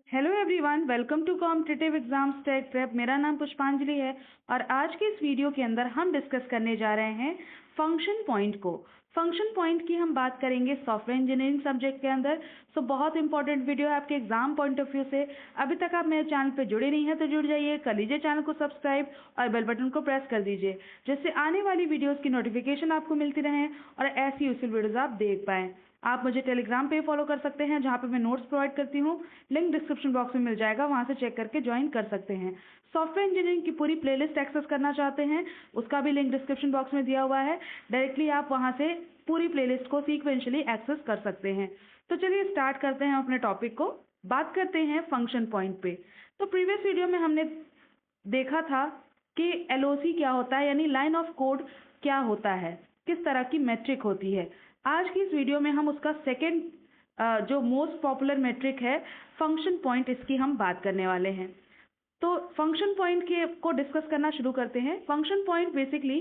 Hello everyone, welcome to competitive exams tech prep. मेरा नाम पुष्पांजलि है और आज के इस वीडियो के अंदर हम डिस्कस करने जा रहे हैं फंक्शन पॉइंट को। फंक्शन पॉइंट की हम बात करेंगे सॉफ्टवेयर इंजीनियरिंग सब्जेक्ट के अंदर। बहुत इंपॉर्टेंट वीडियो है आपके एग्जाम पॉइंट ऑफ व्यू से। अभी तक आप मेरे चैनल पे जुड़े नहीं हैं तो जुड़ जाइए, कर लीजिए चैनल को सब्सक्राइब और बेल बटन को प्रेस कर दीजिए, जिससे आने वाली वीडियोस की नोटिफिकेशन आपको मिलती रहे और ऐसी यूजफुल वीडियोस आप देख पाएं। आप मुझे टेलीग्राम पे फॉलो कर सकते हैं, जहाँ पे मैं नोट्स प्रोवाइड करती हूँ। लिंक डिस्क्रिप्शन बॉक्स में मिल जाएगा, वहाँ से चेक करके ज्वाइन कर सकते हैं। सॉफ्टवेयर इंजीनियरिंग की पूरी प्लेलिस्ट एक्सेस करना चाहते हैं, उसका भी लिंक डिस्क्रिप्शन बॉक्स में दिया हुआ है। डायरेक्टली आप वहाँ से पूरी प्लेलिस्ट को सीक्वेंशियली एक्सेस कर सकते हैं। तो चलिए स्टार्ट करते हैं अपने टॉपिक को। बात करते हैं फंक्शन पॉइंट पे। तो प्रीवियस वीडियो में हमने देखा था कि एलओसी क्या होता है, यानी लाइन ऑफ कोड क्या होता है, किस तरह की मेट्रिक होती है। आज की इस वीडियो में हम उसका सेकेंड जो मोस्ट पॉपुलर मेट्रिक है फंक्शन पॉइंट, इसकी हम बात करने वाले हैं। तो फंक्शन पॉइंट के को डिस्कस करना शुरू करते हैं। फंक्शन पॉइंट बेसिकली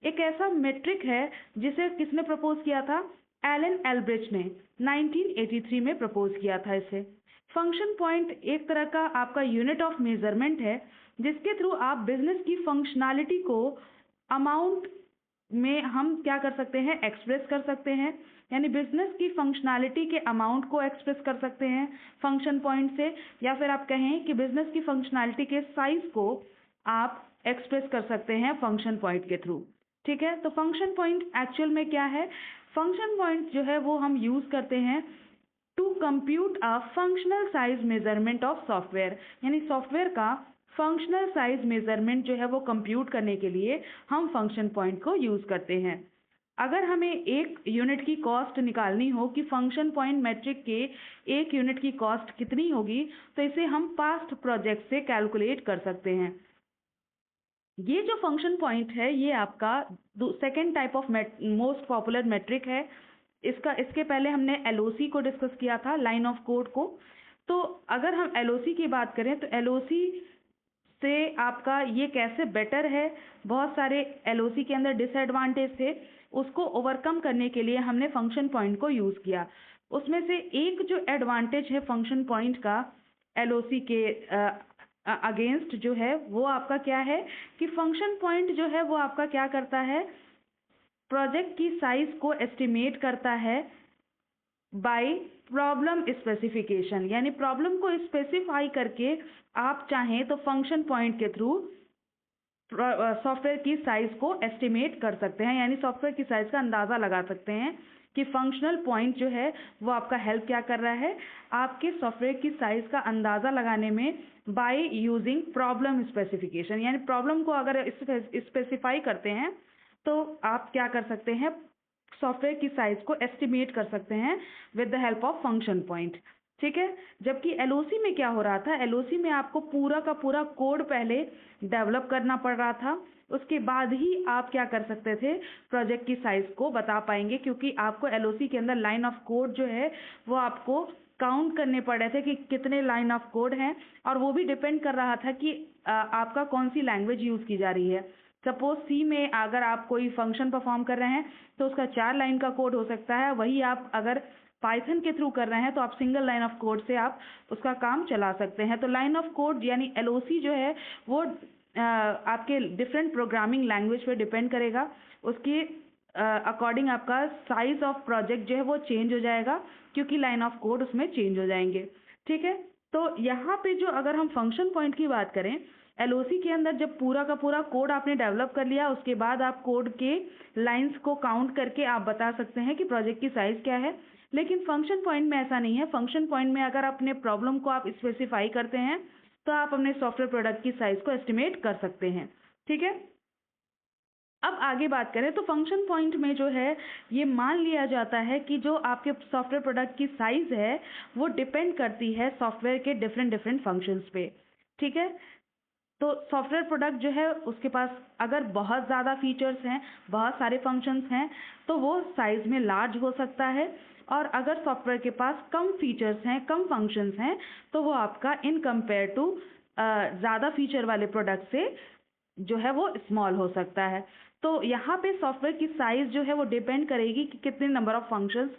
एक ऐसा मेट्रिक है जिसे किसने प्रपोज किया था? एलन एल्ब्रिच ने 1983 में प्रपोज किया था इसे। फंक्शन पॉइंट एक तरह का आपका यूनिट ऑफ मेजरमेंट है, जिसके थ्रू आप बिजनेस की फंक्शनैलिटी को अमाउंट में हम क्या कर सकते हैं, एक्सप्रेस कर सकते हैं। यानी बिजनेस की फंक्शनैलिटी के अमाउंट को एक्सप्रेस कर सकते हैं फंक्शन पॉइंट से, या फिर आप कहें कि बिजनेस की फंक्शनैलिटी के साइज को आप एक्सप्रेस कर सकते हैं फंक्शन पॉइंट के थ्रू। ठीक है, तो फंक्शन पॉइंट एक्चुअल में क्या है? फंक्शन पॉइंट जो है वो हम यूज करते हैं to compute a functional size measurement of software. यानी सॉफ्टवेयर का फंक्शनल साइज मेजरमेंट जो है वो कंप्यूट करने के लिए हम फंक्शन पॉइंट को यूज करते हैं। अगर हमें एक यूनिट की कॉस्ट निकालनी हो कि फंक्शन पॉइंट मैट्रिक के एक यूनिट की कॉस्ट कितनी होगी, तो इसे हम पास्ट प्रोजेक्ट से कैलकुलेट कर सकते हैं। ये जो फंक्शन पॉइंट है ये आपका second type of most popular metric है। इसके पहले हमने एलओसी को डिस्कस किया था, लाइन ऑफ कोड को। तो अगर हम एलओसी की बात करें तो एलओसी से आपका ये कैसे बेटर है, बहुत सारे एलओसी के अंदर डिसएडवांटेज थे, उसको ओवरकम करने के लिए हमने फंक्शन पॉइंट को यूज किया। उसमें से एक जो एडवांटेज है फंक्शन पॉइंट का एलओसी के अगेंस्ट जो है वो आपका क्या है कि फंक्शन पॉइंट जो है वो आपका क्या करता है, प्रोजेक्ट की साइज को एस्टिमेट करता है बाय प्रॉब्लम स्पेसिफिकेशन। यानी प्रॉब्लम को स्पेसिफाई करके आप चाहें तो फंक्शन पॉइंट के थ्रू सॉफ्टवेयर की साइज को एस्टिमेट कर सकते हैं, यानी सॉफ्टवेयर की साइज का अंदाज़ा लगा सकते हैं कि फंक्शनल पॉइंट जो है वो आपका हेल्प क्या कर रहा है, आपके सॉफ्टवेयर की साइज का अंदाज़ा लगाने में बाय यूजिंग प्रॉब्लम स्पेसिफिकेशन। यानी प्रॉब्लम को अगर स्पेसिफाई करते हैं तो आप क्या कर सकते हैं, सॉफ्टवेयर की साइज को एस्टिमेट कर सकते हैं with the help of function point. ठीक है, जबकि एलओसी में क्या हो रहा था, एलओसी में आपको पूरा का पूरा कोड पहले डेवलप करना पड़ रहा था, उसके बाद ही आप क्या कर सकते थे, प्रोजेक्ट की साइज को बता पाएंगे, क्योंकि आपको एलओसी के अंदर लाइन ऑफ कोड जो है वो आपको काउंट करने पड़ रहे थे कि कितने लाइन ऑफ कोड हैं, और वो भी डिपेंड कर रहा था कि आपका कौन सी लैंग्वेज यूज़ की जा रही है। सपोज सी में अगर आप कोई फंक्शन परफॉर्म कर रहे हैं तो उसका 4 लाइन का कोड हो सकता है, वही आप अगर पाइथन के थ्रू कर रहे हैं तो आप सिंगल लाइन ऑफ कोड से आप उसका काम चला सकते हैं। तो लाइन ऑफ कोड यानी एलओसी जो है वो आपके डिफरेंट प्रोग्रामिंग लैंग्वेज पे डिपेंड करेगा, उसके अकॉर्डिंग आपका साइज ऑफ प्रोजेक्ट जो है वो चेंज हो जाएगा, क्योंकि लाइन ऑफ कोड उसमें चेंज हो जाएंगे। ठीक है, तो यहाँ पे जो अगर हम फंक्शन पॉइंट की बात करें, एलओसी के अंदर जब पूरा का पूरा कोड आपने डेवलप कर लिया, उसके बाद आप कोड के लाइंस को काउंट करके आप बता सकते हैं कि प्रोजेक्ट की साइज क्या है। लेकिन फंक्शन पॉइंट में ऐसा नहीं है। फंक्शन पॉइंट में अगर अपने प्रॉब्लम को आप स्पेसिफाई करते हैं तो आप अपने सॉफ्टवेयर प्रोडक्ट की साइज को एस्टिमेट कर सकते हैं। ठीक है, अब आगे बात करें तो फंक्शन पॉइंट में जो है ये मान लिया जाता है कि जो आपके सॉफ्टवेयर प्रोडक्ट की साइज है वो डिपेंड करती है सॉफ्टवेयर के डिफरेंट डिफरेंट फंक्शंस पे। ठीक है, तो सॉफ्टवेयर प्रोडक्ट जो है उसके पास अगर बहुत ज़्यादा फीचर्स हैं, बहुत सारे फंक्शंस हैं, तो वो साइज में लार्ज हो सकता है, और अगर सॉफ्टवेयर के पास कम फीचर्स हैं, कम फंक्शंस हैं, तो वो आपका इन कंपेयर टू ज़्यादा फीचर वाले प्रोडक्ट से जो है वो स्मॉल हो सकता है। तो यहाँ पे सॉफ्टवेयर की साइज जो है वो डिपेंड करेगी कि कितने नंबर ऑफ फंक्शंस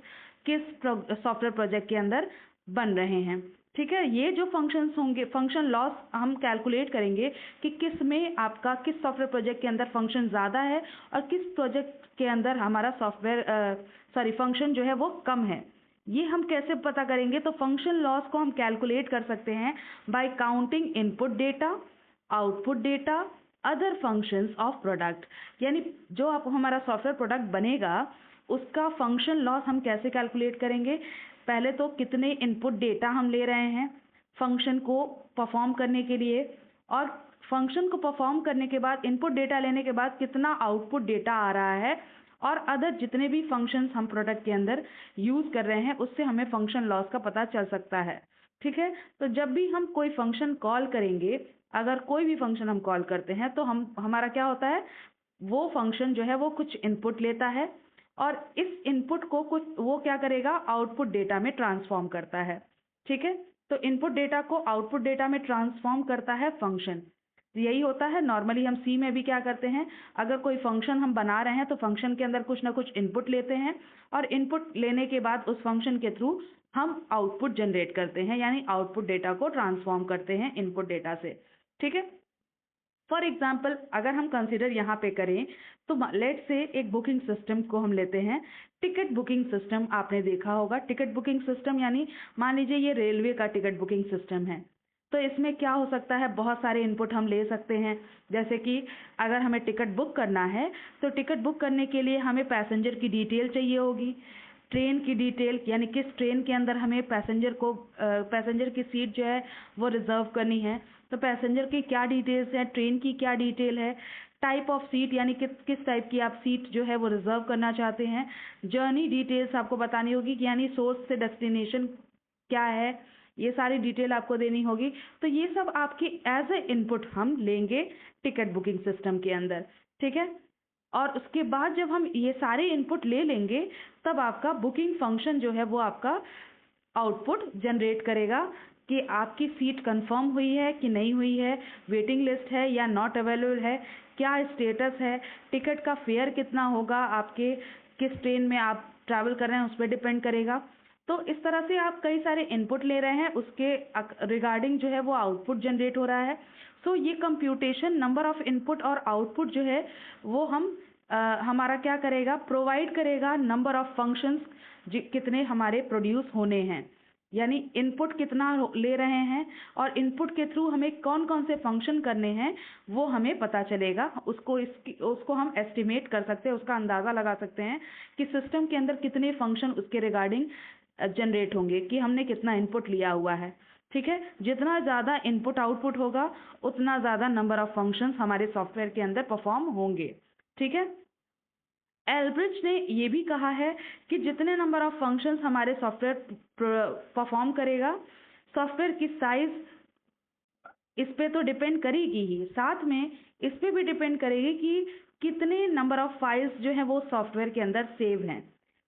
किस सॉफ्टवेयर प्रोजेक्ट के अंदर बन रहे हैं। ठीक है, ये जो फंक्शंस होंगे, फंक्शन लॉस हम कैलकुलेट करेंगे कि किस में आपका, किस सॉफ्टवेयर प्रोजेक्ट के अंदर फंक्शन ज़्यादा है और किस प्रोजेक्ट के अंदर हमारा फंक्शन जो है वो कम है। ये हम कैसे पता करेंगे? तो फंक्शन लॉस को हम कैलकुलेट कर सकते हैं bye counting input data, output data, other functions of product. यानी जो आप हमारा सॉफ्टवेयर प्रोडक्ट बनेगा उसका फंक्शन लॉस हम कैसे कैलकुलेट करेंगे? पहले तो कितने इनपुट डेटा हम ले रहे हैं फंक्शन को परफॉर्म करने के लिए, और फंक्शन को परफॉर्म करने के बाद इनपुट डेटा लेने के बाद कितना आउटपुट डेटा आ रहा है, और अदर जितने भी फंक्शंस हम प्रोडक्ट के अंदर यूज़ कर रहे हैं उससे हमें फंक्शन लॉस का पता चल सकता है। ठीक है, तो जब भी हम कोई फंक्शन कॉल करेंगे, अगर कोई भी फंक्शन हम कॉल करते हैं तो हमारा क्या होता है, वो फंक्शन जो है वो कुछ इनपुट लेता है और इस इनपुट को कुछ वो क्या करेगा, आउटपुट डेटा में ट्रांसफॉर्म करता है। ठीक है, तो इनपुट डेटा को आउटपुट डेटा में ट्रांसफॉर्म करता है फंक्शन। यही होता है, नॉर्मली हम सी में भी क्या करते हैं, अगर कोई फंक्शन हम बना रहे हैं तो फंक्शन के अंदर कुछ ना कुछ इनपुट लेते हैं और इनपुट लेने के बाद उस फंक्शन के थ्रू हम आउटपुट जनरेट करते हैं, यानी आउटपुट डेटा को ट्रांसफॉर्म करते हैं इनपुट डेटा से। ठीक है, फॉर एग्जाम्पल अगर हम कंसिडर यहाँ पे करें तो लेट से एक बुकिंग सिस्टम को हम लेते हैं। टिकट बुकिंग सिस्टम आपने देखा होगा, टिकट बुकिंग सिस्टम यानी मान लीजिए ये रेलवे का टिकट बुकिंग सिस्टम है। तो इसमें क्या हो सकता है, बहुत सारे इनपुट हम ले सकते हैं। जैसे कि अगर हमें टिकट बुक करना है तो टिकट बुक करने के लिए हमें पैसेंजर की डिटेल चाहिए होगी, ट्रेन की डिटेल यानी किस ट्रेन के अंदर हमें पैसेंजर की सीट जो है वो रिजर्व करनी है, तो पैसेंजर की क्या डिटेल्स हैं, ट्रेन की क्या डिटेल है, टाइप ऑफ सीट यानी किस टाइप की आप सीट जो है वो रिजर्व करना चाहते हैं, जर्नी डिटेल्स आपको बतानी होगी कि यानी सोर्स से डेस्टिनेशन क्या है, ये सारी डिटेल आपको देनी होगी। तो ये सब आपकी एज ए इनपुट हम लेंगे टिकट बुकिंग सिस्टम के अंदर। ठीक है, और उसके बाद जब हम ये सारे इनपुट ले लेंगे तब आपका बुकिंग फंक्शन जो है वो आपका आउटपुट जनरेट करेगा कि आपकी सीट कंफर्म हुई है कि नहीं हुई है, वेटिंग लिस्ट है या नॉट अवेलेबल है, क्या स्टेटस है, टिकट का फेयर कितना होगा, आपके किस ट्रेन में आप ट्रैवल कर रहे हैं उस पर डिपेंड करेगा। तो इस तरह से आप कई सारे इनपुट ले रहे हैं, उसके रिगार्डिंग जो है वो आउटपुट जनरेट हो रहा है। सो ये कंप्यूटेशन नंबर ऑफ इनपुट और आउटपुट जो है वो हमारा क्या करेगा, प्रोवाइड करेगा नंबर ऑफ फंक्शंस कितने हमारे प्रोड्यूस होने हैं, यानी इनपुट कितना ले रहे हैं और इनपुट के थ्रू हमें कौन कौन से फंक्शन करने हैं वो हमें पता चलेगा। उसको हम एस्टिमेट कर सकते हैं, उसका अंदाज़ा लगा सकते हैं कि सिस्टम के अंदर कितने फंक्शन उसके रिगार्डिंग जनरेट होंगे, कि हमने कितना इनपुट लिया हुआ है। ठीक है, जितना ज़्यादा इनपुट आउटपुट होगा उतना ज़्यादा नंबर ऑफ फंक्शंस हमारे सॉफ्टवेयर के अंदर परफॉर्म होंगे। ठीक है, एल्ब्रिज ने ये भी कहा है कि जितने नंबर ऑफ फंक्शंस हमारे सॉफ्टवेयर परफॉर्म करेगा, सॉफ्टवेयर की साइज इस पे तो डिपेंड करेगी ही, साथ में इस पे भी डिपेंड करेगी कि कितने नंबर ऑफ फाइल्स जो हैं वो सॉफ्टवेयर के अंदर सेव हैं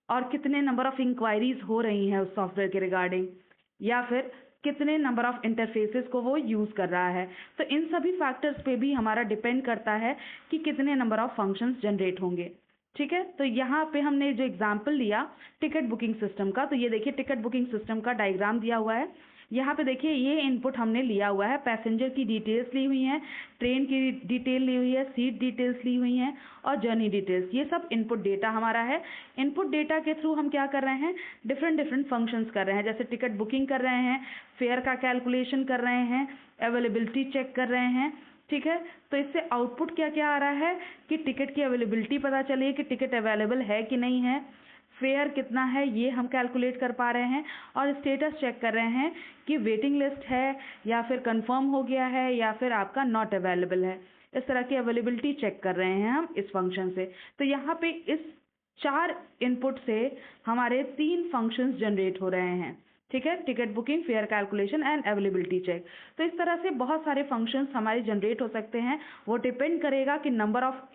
और कितने नंबर ऑफ इंक्वायरीज हो रही हैं उस सॉफ्टवेयर के रिगार्डिंग, या फिर कितने नंबर ऑफ इंटरफेसेस को वो यूज़ कर रहा है। तो इन सभी फैक्टर्स पे भी हमारा डिपेंड करता है कि कितने नंबर ऑफ फंक्शंस जनरेट होंगे। ठीक है, तो यहाँ पे हमने जो एग्जाम्पल लिया टिकट बुकिंग सिस्टम का, तो ये देखिए टिकट बुकिंग सिस्टम का डायग्राम दिया हुआ है। यहाँ पे देखिए ये इनपुट हमने लिया हुआ है, पैसेंजर की डिटेल्स ली हुई हैं, ट्रेन की डिटेल ली हुई है, सीट डिटेल्स ली हुई हैं और जर्नी डिटेल्स, ये सब इनपुट डेटा हमारा है। इनपुट डेटा के थ्रू हम क्या कर रहे हैं, डिफरेंट फंक्शंस कर रहे हैं, जैसे टिकट बुकिंग कर रहे हैं, फेयर का कैलकुलेशन कर रहे हैं, अवेलेबिलिटी चेक कर रहे हैं। ठीक है, तो इससे आउटपुट क्या क्या आ रहा है कि टिकट की अवेलेबिलिटी पता चली कि टिकट अवेलेबल है कि नहीं है, फेयर कितना है ये हम कैलकुलेट कर पा रहे हैं, और स्टेटस चेक कर रहे हैं कि वेटिंग लिस्ट है या फिर कंफर्म हो गया है या फिर आपका नॉट अवेलेबल है। इस तरह की अवेलेबिलिटी चेक कर रहे हैं हम इस फंक्शन से। तो यहाँ पे इस 4 इनपुट से हमारे 3 फंक्शंस जनरेट हो रहे हैं। ठीक है, ticket booking, fare calculation and availability check. तो इस तरह से बहुत सारे फंक्शंस हमारे जनरेट हो सकते हैं, वो डिपेंड करेगा कि नंबर ऑफ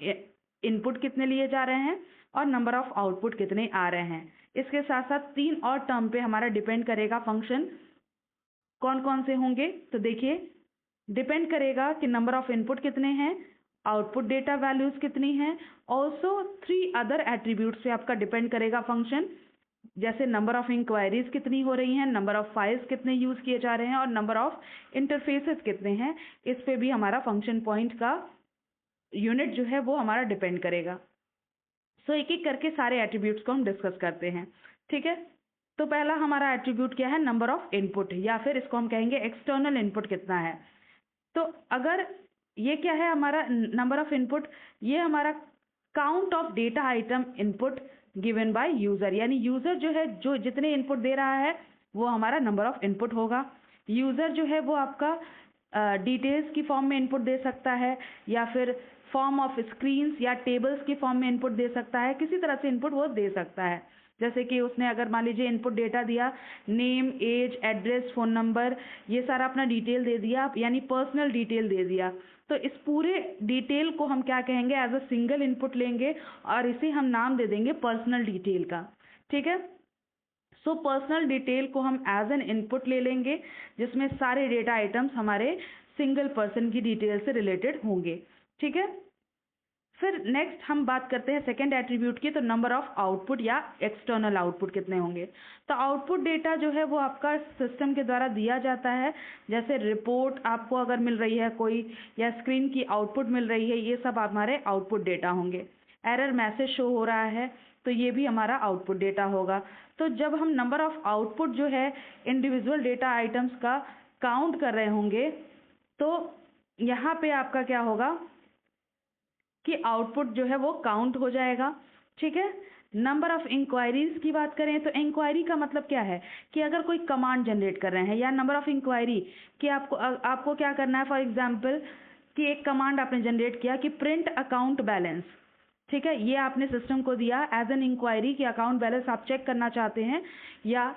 इनपुट कितने लिए जा रहे हैं और नंबर ऑफ आउटपुट कितने आ रहे हैं। इसके साथ साथ 3 और टर्म पे हमारा डिपेंड करेगा फंक्शन कौन कौन से होंगे। तो देखिए, डिपेंड करेगा कि नंबर ऑफ इनपुट कितने हैं, आउटपुट डेटा वैल्यूज कितनी हैं, ऑल्सो 3 अदर एट्रीब्यूट्स पे आपका डिपेंड करेगा फंक्शन, जैसे नंबर ऑफ इंक्वायरीज कितनी हो रही हैं, नंबर ऑफ फाइल्स कितने यूज़ किए जा रहे हैं और नंबर ऑफ इंटरफेसेस कितने हैं, इस पे भी हमारा फंक्शन पॉइंट का यूनिट जो है वो हमारा डिपेंड करेगा। सो एक एक करके सारे एट्रीब्यूट्स को हम डिस्कस करते हैं, ठीक है। तो पहला हमारा एट्रीब्यूट क्या है, नंबर ऑफ इनपुट, या फिर इसको हम कहेंगे एक्सटर्नल इनपुट कितना है। तो अगर ये क्या है हमारा नंबर ऑफ इनपुट, ये हमारा count of data item input given by user, यानी यूजर जो है जो जितने इनपुट दे रहा है वो हमारा नंबर ऑफ इनपुट होगा। यूजर जो है वो आपका डिटेल्स की फॉर्म में इनपुट दे सकता है, या फिर फॉर्म ऑफ स्क्रीन्स या टेबल्स की फॉर्म में इनपुट दे सकता है, किसी तरह से इनपुट वो दे सकता है। जैसे कि उसने अगर मान लीजिए इनपुट डेटा दिया, name, age, address, phone number, ये सारा अपना डिटेल दे दिया, यानी पर्सनल डिटेल दे दिया, तो इस पूरे डिटेल को हम क्या कहेंगे, एज अ सिंगल इनपुट लेंगे और इसे हम नाम दे देंगे पर्सनल डिटेल का, ठीक है। सो पर्सनल डिटेल को हम एज एन इनपुट ले लेंगे, जिसमें सारे डेटा आइटम्स हमारे सिंगल पर्सन की डिटेल से रिलेटेड होंगे, ठीक है। फिर नेक्स्ट हम बात करते हैं सेकेंड एट्रीब्यूट की, तो नंबर ऑफ आउटपुट या एक्सटर्नल आउटपुट कितने होंगे। तो आउटपुट डेटा जो है वो आपका सिस्टम के द्वारा दिया जाता है, जैसे रिपोर्ट आपको अगर मिल रही है कोई, या स्क्रीन की आउटपुट मिल रही है, ये सब हमारे आउटपुट डेटा होंगे। एरर मैसेज शो हो रहा है तो ये भी हमारा आउटपुट डेटा होगा। तो जब हम नंबर ऑफ आउटपुट जो है इंडिविजुअल डेटा आइटम्स का काउंट कर रहे होंगे, तो यहाँ पे आपका क्या होगा कि आउटपुट जो है वो काउंट हो जाएगा, ठीक है। नंबर ऑफ इंक्वायरीज की बात करें तो इंक्वायरी का मतलब क्या है कि अगर कोई कमांड जनरेट कर रहे हैं, या नंबर ऑफ इंक्वायरी कि आपको क्या करना है, फॉर एग्जांपल कि एक कमांड आपने जनरेट किया कि प्रिंट अकाउंट बैलेंस, ठीक है, ये आपने सिस्टम को दिया एज एन इंक्वायरी कि अकाउंट बैलेंस आप चेक करना चाहते हैं, या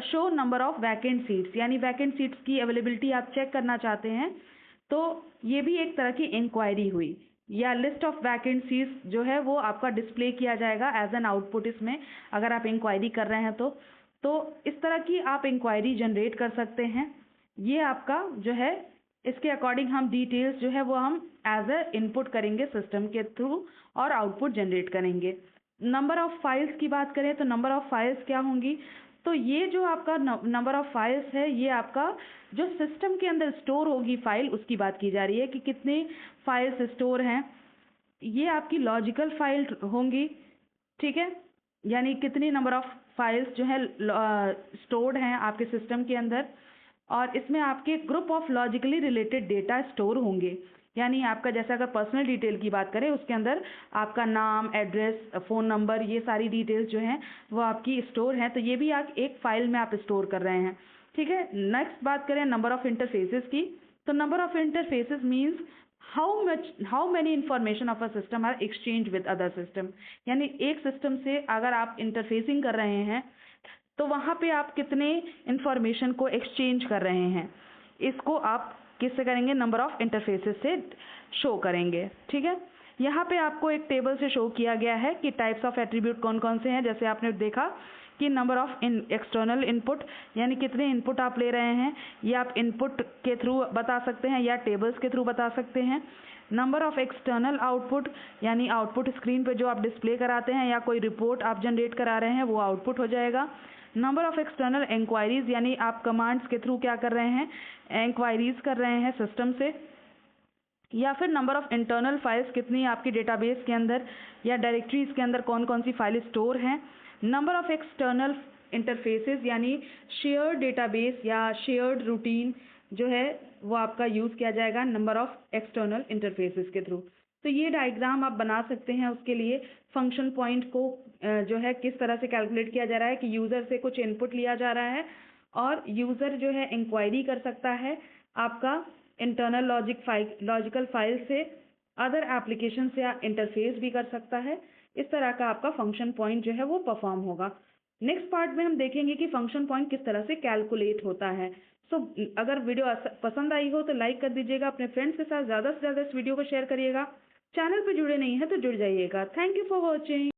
show number of vacant seats, यानी वैकेंट सीट्स की अवेलेबिलिटी आप चेक करना चाहते हैं, तो ये भी एक तरह की इंक्वायरी हुई। या लिस्ट ऑफ वैकेंसीज जो है वो आपका डिस्प्ले किया जाएगा एज एन आउटपुट इसमें, अगर आप इंक्वायरी कर रहे हैं तो इस तरह की आप इंक्वायरी जनरेट कर सकते हैं। ये आपका जो है, इसके अकॉर्डिंग हम डिटेल्स जो है वो हम एज ए इनपुट करेंगे सिस्टम के थ्रू और आउटपुट जनरेट करेंगे। नंबर ऑफ फाइल्स की बात करें तो नंबर ऑफ फाइल्स क्या होंगी, तो ये जो आपका नंबर ऑफ फाइल्स है, ये आपका जो सिस्टम के अंदर स्टोर होगी फाइल, उसकी बात की जा रही है कि कितने फाइल्स स्टोर हैं। ये आपकी लॉजिकल फाइल होंगी, ठीक है, यानी कितनी नंबर ऑफ फाइल्स जो है स्टोर्ड हैं आपके सिस्टम के अंदर, और इसमें आपके group of logically related data store होंगे। यानी आपका जैसे अगर पर्सनल डिटेल की बात करें, उसके अंदर आपका नाम, एड्रेस, फ़ोन नंबर, ये सारी डिटेल्स जो हैं वो आपकी स्टोर हैं, तो ये भी आप एक फाइल में आप स्टोर कर रहे हैं, ठीक है। नेक्स्ट बात करें नंबर ऑफ इंटरफेसेस की, तो number of interfaces means how many information of a system are exchange with other system, यानी एक सिस्टम से अगर आप इंटरफेसिंग कर रहे हैं तो वहाँ पे आप कितने इंफॉर्मेशन को एक्सचेंज कर रहे हैं, इसको आप किससे करेंगे, नंबर ऑफ इंटरफेसेस से शो करेंगे, ठीक है। यहाँ पे आपको एक टेबल से शो किया गया है कि टाइप्स ऑफ एट्रीब्यूट कौन कौन से हैं। जैसे आपने देखा कि नंबर ऑफ एक्सटर्नल इनपुट, यानी कितने इनपुट आप ले रहे हैं, ये आप इनपुट के थ्रू बता सकते हैं या टेबल्स के थ्रू बता सकते हैं। नंबर ऑफ एक्सटर्नल आउटपुट, यानी आउटपुट स्क्रीन पे जो आप डिस्प्ले कराते हैं या कोई रिपोर्ट आप जनरेट करा रहे हैं वो आउटपुट हो जाएगा। नंबर ऑफ एक्सटर्नल इंक्वायरीज, यानी आप कमांड्स के थ्रू क्या कर रहे हैं, इंक्वायरीज कर रहे हैं सिस्टम से। या फिर नंबर ऑफ इंटरनल फाइल्स, कितनी आपकी डेटाबेस के अंदर या डायरेक्टरीज के अंदर कौन कौन सी फाइल स्टोर हैं। नंबर ऑफ एक्सटर्नल इंटरफेसेस, यानी शेयर्ड डेटाबेस या शेयर्ड रूटीन जो है वो आपका यूज़ किया जाएगा नंबर ऑफ एक्सटर्नल इंटरफेसेस के थ्रू। तो ये डायग्राम आप बना सकते हैं। उसके लिए फंक्शन पॉइंट को जो है किस तरह से कैलकुलेट किया जा रहा है कि यूज़र से कुछ इनपुट लिया जा रहा है और यूज़र जो है इंक्वायरी कर सकता है आपका इंटरनल लॉजिकल फाइल से, अदर एप्लीकेशन से या इंटरफेस भी कर सकता है। इस तरह का आपका फंक्शन पॉइंट जो है वो परफॉर्म होगा। नेक्स्ट पार्ट में हम देखेंगे कि फंक्शन पॉइंट किस तरह से कैलकुलेट होता है। अगर वीडियो पसंद आई हो तो लाइक कर दीजिएगा, अपने फ्रेंड्स के साथ ज़्यादा से ज़्यादा इस वीडियो को शेयर करिएगा। चैनल पे जुड़े नहीं हैं तो जुड़ जाइएगा। Thank you for watching.